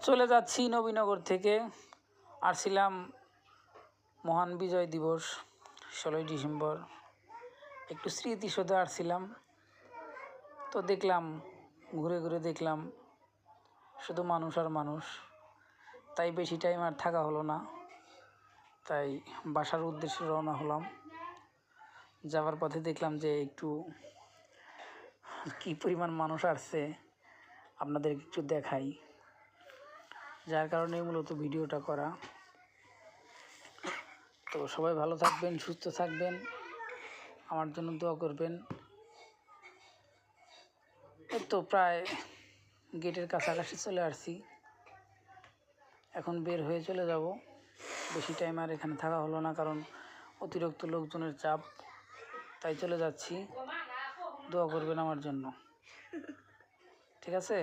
চলে যাচ্ছি নবীনগর থেকে। আসছিলাম মহান বিজয় দিবস 16ই ডিসেম্বর, একটু স্মৃতিসৌধে আসছিলাম। তো দেখলাম, ঘুরে ঘুরে দেখলাম শুধু মানুষ আর মানুষ, তাই বেশি টাইম আর থাকা হলো না। তাই বাসার উদ্দেশ্যে রওনা হলাম। যাওয়ার পথে দেখলাম যে একটু কী পরিমাণ মানুষ আসছে আপনাদের একটু দেখাই, যার কারণে মূলত ভিডিওটা করা। তো সবাই ভালো থাকবেন, সুস্থ থাকবেন, আমার জন্য দোয়া করবেন। এই তো প্রায় গেটের কাছাকাছি চলে আসছি, এখন বের হয়ে চলে যাব। বেশি টাইম আর এখানে থাকা হলো না, কারণ অতিরিক্ত লোকজনের চাপ, তাই চলে যাচ্ছি। দোয়া করবেন আমার জন্য, ঠিক আছে?